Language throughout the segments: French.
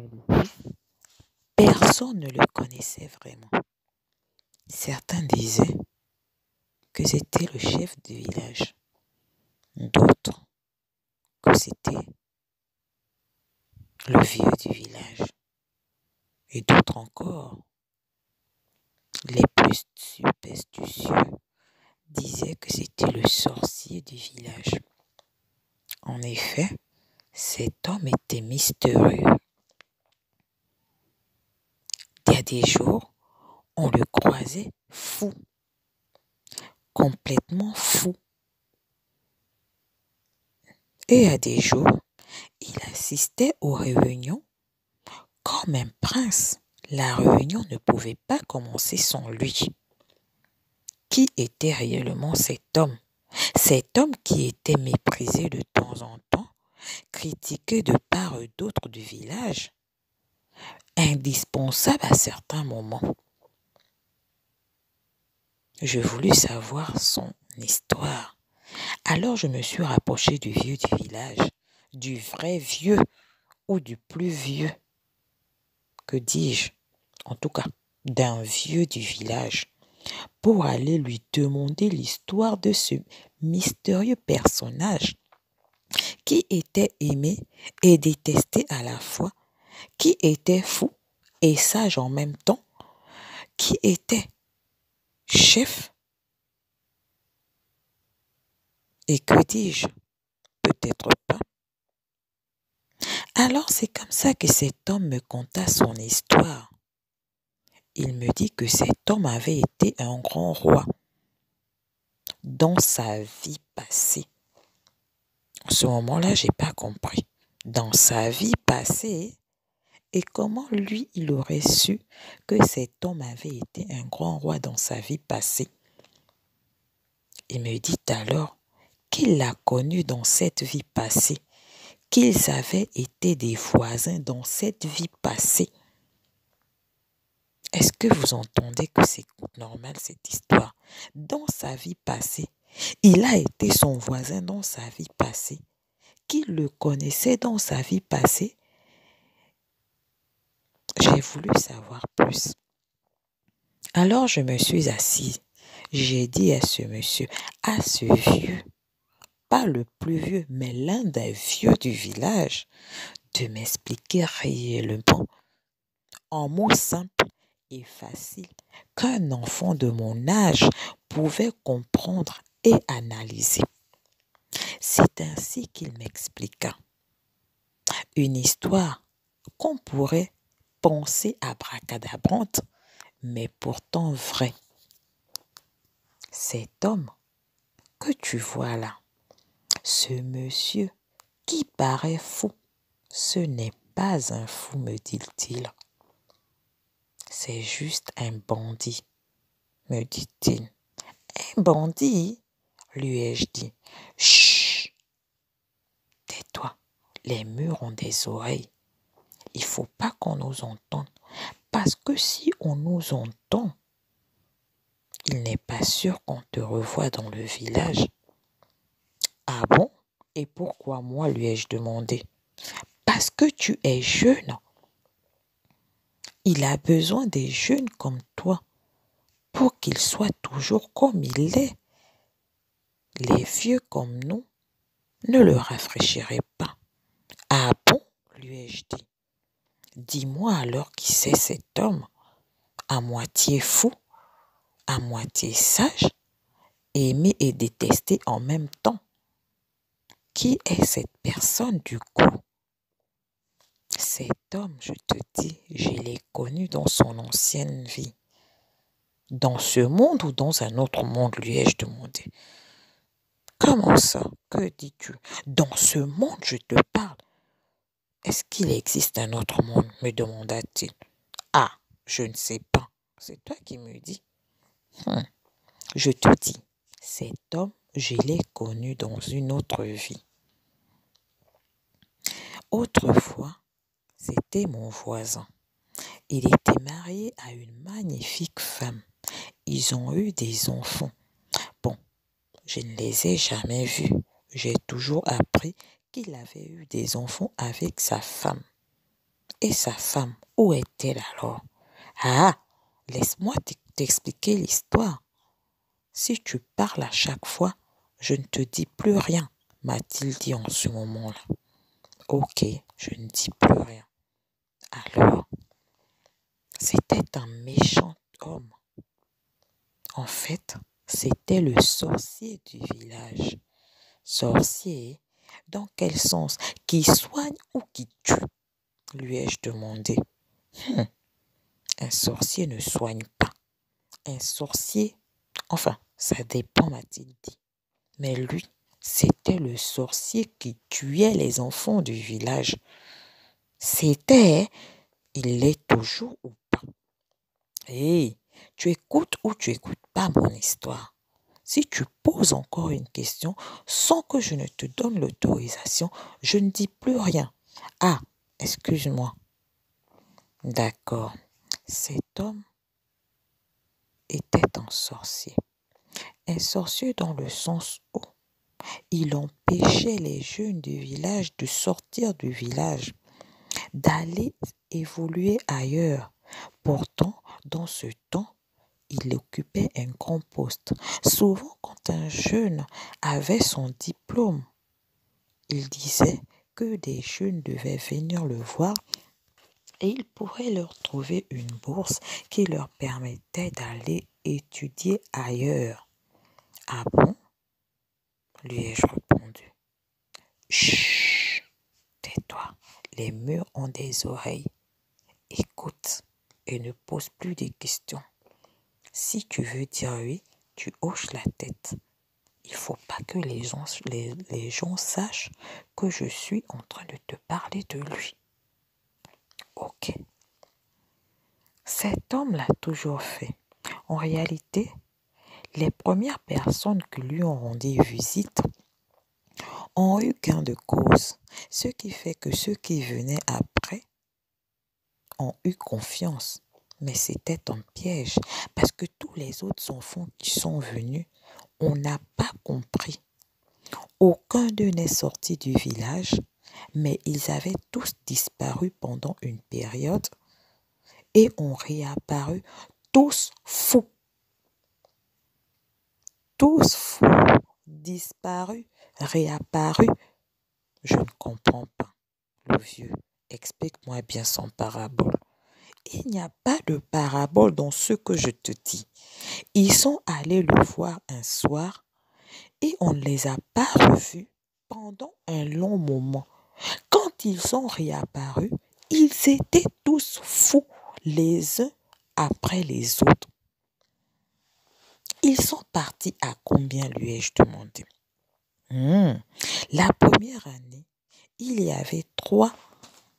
réalité, personne ne le connaissait vraiment. Certains disaient que c'était le chef du village, d'autres que c'était le vieux du village, et d'autres encore, les plus superstitieux, disaient que c'était le sorcier du village. En effet, cet homme était mystérieux. Il y a des jours, on le croisait fou, complètement fou. Et il y a des jours, il assistait aux réunions comme un prince. La réunion ne pouvait pas commencer sans lui. Qui était réellement cet homme? Cet homme qui était méprisé de temps en temps, critiqué de part et d'autre du village, indispensable à certains moments. Je voulus savoir son histoire. Alors je me suis rapproché du vieux du village, du vrai vieux ou du plus vieux. Que dis-je? En tout cas, d'un vieux du village, pour aller lui demander l'histoire de ce mystérieux personnage qui était aimé et détesté à la fois, qui était fou et sage en même temps, qui était chef et que dis-je, peut-être pas. Alors c'est comme ça que cet homme me conta son histoire. Il me dit que cet homme avait été un grand roi dans sa vie passée. En ce moment-là, j'ai pas compris. Dans sa vie passée, et comment lui, il aurait su que cet homme avait été un grand roi dans sa vie passée? Il me dit alors qu'il l'a connu dans cette vie passée, qu'ils avaient été des voisins dans cette vie passée. Est-ce que vous entendez que c'est normal cette histoire? Dans sa vie passée, il a été son voisin dans sa vie passée, qu'il le connaissait dans sa vie passée. J'ai voulu savoir plus. Alors je me suis assise. J'ai dit à ce monsieur, à ce vieux, pas le plus vieux, mais l'un des vieux du village, de m'expliquer réellement, en mots simples et faciles, qu'un enfant de mon âge pouvait comprendre et analyser. C'est ainsi qu'il m'expliqua une histoire qu'on pourrait penser abracadabrante, mais pourtant vraie. Cet homme que tu vois là, ce monsieur qui paraît fou, ce n'est pas un fou, me dit-il. C'est juste un bandit, me dit-il. Un bandit, lui ai-je dit. Chut, tais-toi, les murs ont des oreilles. Il faut pas qu'on nous entende, parce que si on nous entend, il n'est pas sûr qu'on te revoie dans le village. Ah bon? Et pourquoi moi, lui ai-je demandé? Parce que tu es jeune. Il a besoin des jeunes comme toi pour qu'il soit toujours comme il est. Les vieux comme nous ne le rafraîchiraient pas. Ah bon? Lui ai-je dit. Dis-moi alors qui c'est cet homme, à moitié fou, à moitié sage, aimé et détesté en même temps. Qui est cette personne du coup? Cet homme, je te dis, je l'ai connu dans son ancienne vie. Dans ce monde ou dans un autre monde, lui ai-je demandé. Comment ça? Que dis-tu? Dans ce monde, je te parle. Est-ce qu'il existe un autre monde? Me demanda-t-il. Ah, je ne sais pas. C'est toi qui me dis. Je te dis, cet homme, je l'ai connu dans une autre vie. Autrefois, c'était mon voisin. Il était marié à une magnifique femme. Ils ont eu des enfants. Bon, je ne les ai jamais vus. J'ai toujours appris qu'il avait eu des enfants avec sa femme. Et sa femme, où est-elle alors? Ah, laisse-moi t'expliquer l'histoire. Si tu parles à chaque fois, je ne te dis plus rien, m'a-t-il dit en ce moment-là. Ok, je ne dis plus rien. Alors, c'était un méchant homme. En fait, c'était le sorcier du village. Sorcier, dans quel sens? Qui soigne ou qui tue? Lui ai-je demandé. Un sorcier ne soigne pas. Un sorcier, enfin, ça dépend, m'a-t-il dit. Mais lui, c'était le sorcier qui tuait les enfants du village. C'était, il l'est toujours ou pas. Hé, tu écoutes ou tu écoutes pas mon histoire. Si tu poses encore une question sans que je ne te donne l'autorisation, je ne dis plus rien. Ah, excuse-moi. D'accord. Cet homme était un sorcier. Un sorcier dans le sens où il empêchait les jeunes du village de sortir du village, d'aller évoluer ailleurs. Pourtant, dans ce temps, il occupait un grand poste. Souvent, quand un jeune avait son diplôme, il disait que des jeunes devaient venir le voir et il pourrait leur trouver une bourse qui leur permettait d'aller étudier ailleurs. Ah bon? Lui ai-je répondu. Chut, tais-toi, les murs ont des oreilles. Écoute et ne pose plus de questions. Si tu veux dire oui, tu hoches la tête. Il faut pas que les gens sachent que je suis en train de te parler de lui. Ok. Cet homme l'a toujours fait. En réalité, les premières personnes qui lui ont rendu visite ont eu gain de cause, ce qui fait que ceux qui venaient après ont eu confiance. Mais c'était un piège, parce que tous les autres enfants qui sont venus, on n'a pas compris. Aucun d'eux n'est sorti du village, mais ils avaient tous disparu pendant une période et ont réapparu tous fous. Tous fous, disparus, réapparus. Je ne comprends pas. Le vieux, explique-moi bien son parabole. Il n'y a pas de parabole dans ce que je te dis. Ils sont allés le voir un soir et on ne les a pas revus pendant un long moment. Quand ils sont réapparus, ils étaient tous fous les uns après les autres. Ils sont partis à combien, lui ai-je demandé. La première année, il y avait 3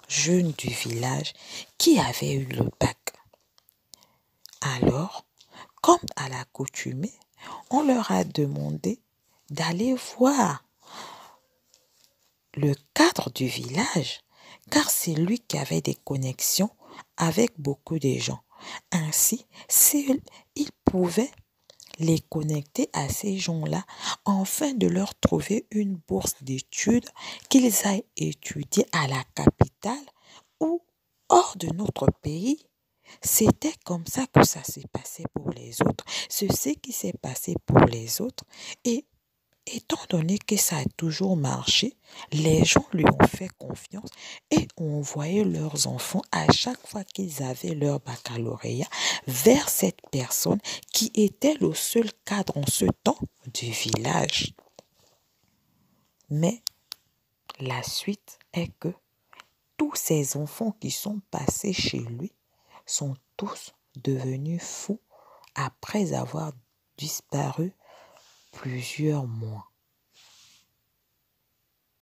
jeunes du village qui avaient eu le bac. Alors, comme à l'accoutumée, on leur a demandé d'aller voir le cadre du village, car c'est lui qui avait des connexions avec beaucoup de gens. Ainsi, il pouvait les connecter à ces gens-là afin de leur trouver une bourse d'études qu'ils aillent étudier à la capitale ou hors de notre pays. C'était comme ça que ça s'est passé pour les autres. C'est ce qui s'est passé pour les autres. Et étant donné que ça a toujours marché, les gens lui ont fait confiance et ont envoyé leurs enfants à chaque fois qu'ils avaient leur baccalauréat vers cette personne qui était le seul cadre en ce temps du village. Mais la suite est que tous ces enfants qui sont passés chez lui sont tous devenus fous après avoir disparu plusieurs mois.